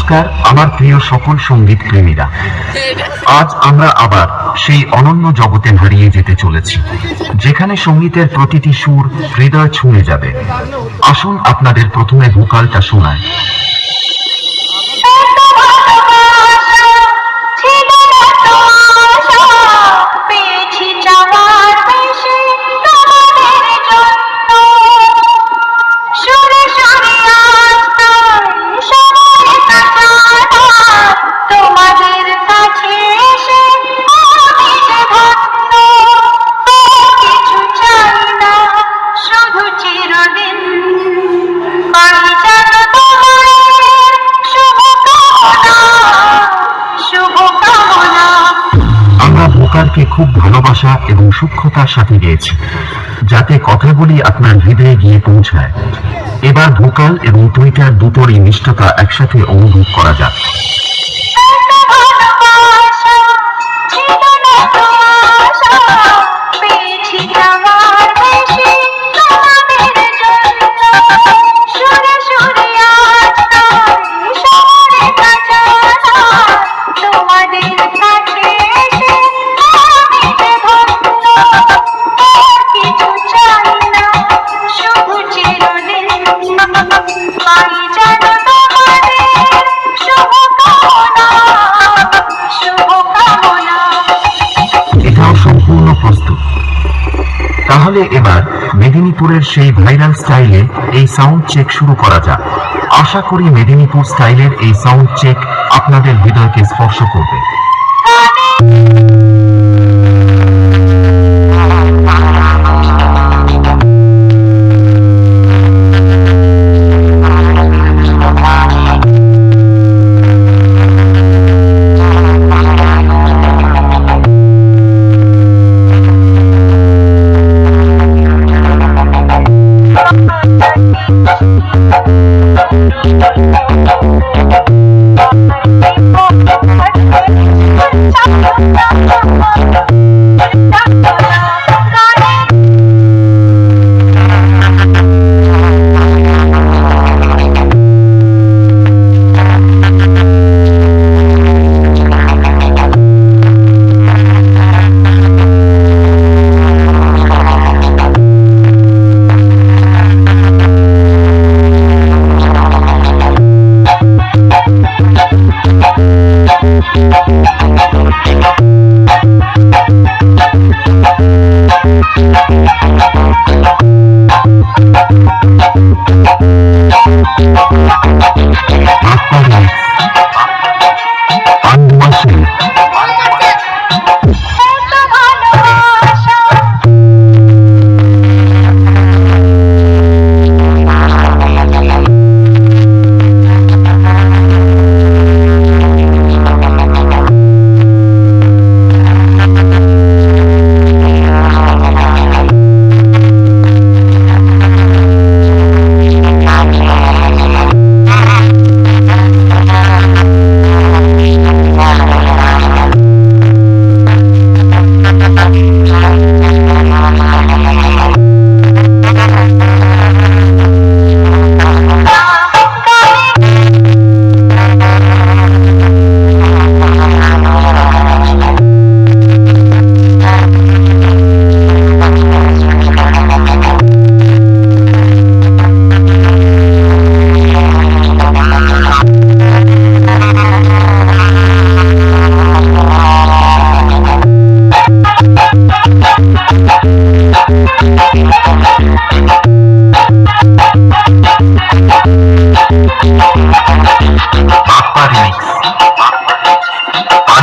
নমস্কার আমার প্রিয় সকল সঙ্গীত প্রেমীরা, আজ আমরা আবার সেই অনন্য জগতে হারিয়ে যেতে চলেছি যেখানে সঙ্গীতের প্রতিটি সুর হৃদয় ছুঁয়ে যাবে। আসুন আপনাদের প্রথমে ভোকালটা শোনায়। ভোকালকে খুব ভালোবাসা এবং সূক্ষ্মতার সাথে গেয়েছি যাতে কথাগুলি আপনার হৃদয়ে গিয়ে পৌঁছায়। এবার ভোকাল এবং টুইটার দুটোরই মিষ্টতা একসাথে অনুভব করা যাক। তাহলে এবার মেদিনীপুরের সেই ভাইরাল স্টাইলে এই সাউন্ড চেক শুরু করা যাক। আশা করি মেদিনীপুর স্টাইলের এই সাউন্ড চেক আপনাদের হৃদয়কে স্পর্শ করবে। Thank you.